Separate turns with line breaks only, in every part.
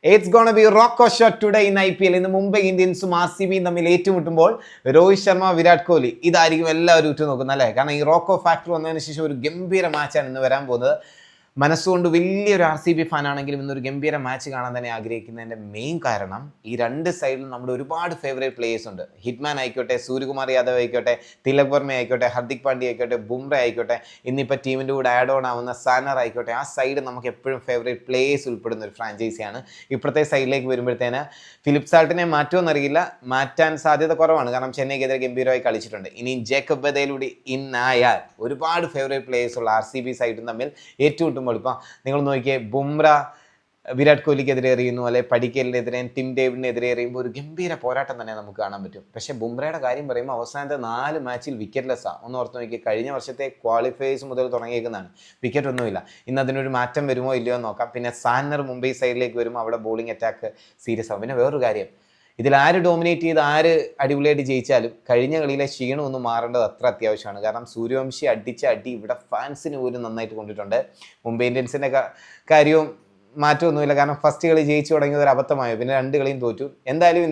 It's gonna be rock shot today in IPL. ഇന്ന് മുംബൈ ഇന്ത്യൻസും RCBയും തമ്മിൽ ഏറ്റുമുട്ടുമ്പോൾ രോഹിത് ശർമ്മ, വിരാട് കോഹ്ലി ഇതായിരിക്കും എല്ലാവരും ഉറ്റുനോക്കുന്നത് അല്ലേ? കാരണം ഈ റോക്കോ ഫാക്ടർ വന്നതിന് ശേഷം ഒരു ഗംഭീര മാച്ചാണ് ഇന്ന് വരാൻ പോകുന്നത്. മനസ്സുകൊണ്ട് വലിയൊരു RCB ഫാൻ ആണെങ്കിലും ഇന്നൊരു ഗംഭീര മാച്ച് കാണാൻ തന്നെ ആഗ്രഹിക്കുന്നതിൻ്റെ മെയിൻ കാരണം ഈ രണ്ട് സൈഡിലും നമ്മുടെ ഒരുപാട് ഫേവറേറ്റ് പ്ലേയേഴ്സ് ഉണ്ട്. ഹിറ്റ്മാൻ ആയിക്കോട്ടെ, സൂര്യകുമാർ യാദവ് ആയിക്കോട്ടെ, തിലക് വർമ്മ ആയിക്കോട്ടെ, ഹർദിക് പാണ്ഡ്യ ആയിക്കോട്ടെ, ബുംറ ആയിക്കോട്ടെ, ഇന്നിപ്പോൾ ടീമിൻ്റെ കൂടെ ആഡ് ഓൺ ആവുന്ന സാനർ ആയിക്കോട്ടെ, ആ സൈഡ് നമുക്ക് എപ്പോഴും ഫേവറേറ്റ് പ്ലേയേഴ്സ് ഉൾപ്പെടുന്ന ഒരു ഫ്രാഞ്ചൈസിയാണ്. ഇപ്പോഴത്തെ സൈഡിലേക്ക് വരുമ്പോഴത്തേന് ഫിലിപ്പ് സാൾട്ടിനെ മാറ്റുമെന്നറിയില്ല, മാറ്റാൻ സാധ്യത കുറവാണ്. കാരണം ചെന്നൈക്കെതിരെ ഗംഭീരമായി കളിച്ചിട്ടുണ്ട്. ഇനി ജേക്കബ് ബദേലൂടെ ഇന്നായാൽ ഒരുപാട് ഫേവറേറ്റ് പ്ലേയേഴ്സ് ഉള്ള RCB സൈഡും തമ്മിൽ ഏറ്റുമുട്ടും. ഇപ്പം നിങ്ങൾ നോക്കിയേ, ബുംറ വിരാട് കോഹ്ലിക്കെതിരെ എറിയുന്നു, അല്ലെ പടിക്കലിനെതിരെ, ടിം ഡേവിഡിനെതിരെ എറിയുമ്പോൾ ഒരു ഗംഭീര പോരാട്ടം തന്നെ നമുക്ക് കാണാൻ പറ്റും. പക്ഷേ ബുംറയുടെ കാര്യം പറയുമ്പോൾ അവസാനത്തെ 4 മാച്ചിൽ വിക്കറ്റ്ലെസ്സാണ്. ഒന്ന് ഓർത്ത് നോക്കി, കഴിഞ്ഞ വർഷത്തെ ക്വാളിഫയേഴ്സ് മുതൽ തുടങ്ങിയേക്കുന്നതാണ്, വിക്കറ്റ് ഒന്നുമില്ല. ഇന്ന് അതിനൊരു മാറ്റം വരുമോ ഇല്ലയോ എന്ന് നോക്കാം. പിന്നെ സാന്നർ മുംബൈ സൈഡിലേക്ക് വരുമ്പോൾ അവിടെ ബോളിംഗ് അറ്റാക്ക് സീരിയസ് ആവും. പിന്നെ വേറൊരു കാര്യം, ഇതിൽ ആര് ഡോമിനേറ്റ് ചെയ്ത് ആര് അടിപൊളിയായിട്ട് ജയിച്ചാലും കഴിഞ്ഞ കളിയിലെ ക്ഷീണം ഒന്ന് മാറേണ്ടത് അത്ര അത്യാവശ്യമാണ്. കാരണം സൂര്യവംശി അടിച്ച അടി ഇവിടെ ഫാൻസിന് പോലും നന്നായിട്ട് കൊണ്ടിട്ടുണ്ട്. മുംബൈ ഇന്ത്യൻസിൻ്റെ കാര്യവും മാറ്റമൊന്നുമില്ല. കാരണം ഫസ്റ്റ് കളി ജയിച്ചു തുടങ്ങിയത് ഒരു അബദ്ധമായോ, പിന്നെ 2 കളിയും തോറ്റു. എന്തായാലും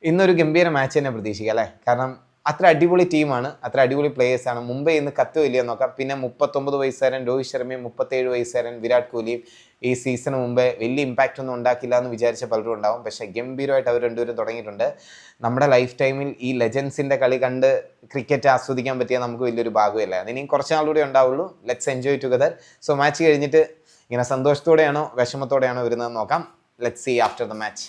ഇന്നൊരു ഗംഭീര മാച്ച് തന്നെ പ്രതീക്ഷിക്കാം അല്ലേ? കാരണം അത്ര അടിപൊളി ടീമാണ്, അത്ര അടിപൊളി പ്ലേയേഴ്സാണ്. മുംബൈ ഇന്ന് കത്തോ ഇല്ലയെന്ന് നോക്കാം. പിന്നെ 39 വയസ്സുകാരൻ രോഹിത് ശർമ്മയും 37 വയസ്സുകാരൻ വിരാട് കോഹ്ലിയും ഈ സീസണ് മുമ്പേ വലിയ ഇമ്പാക്റ്റ് ഒന്നും ഉണ്ടാക്കില്ല എന്ന് വിചാരിച്ച പലരും ഉണ്ടാവും. പക്ഷേ ഗംഭീരമായിട്ട് അവർ രണ്ടുപേരും തുടങ്ങിയിട്ടുണ്ട്. നമ്മുടെ ലൈഫ് ടൈമിൽ ഈ ലെജൻസിൻ്റെ കളി കണ്ട് ക്രിക്കറ്റ് ആസ്വദിക്കാൻ പറ്റിയാൽ നമുക്ക് വലിയൊരു ഭാഗമല്ല. അതിനിയും കുറച്ച് നാളുകൂടെ ഉണ്ടാവുള്ളൂ. Let's enjoy together. So match കഴിഞ്ഞിട്ട് ഇങ്ങനെ സന്തോഷത്തോടെയാണോ വിഷമത്തോടെയാണോ വരുന്നതെന്ന് നോക്കാം. Let's see after the match.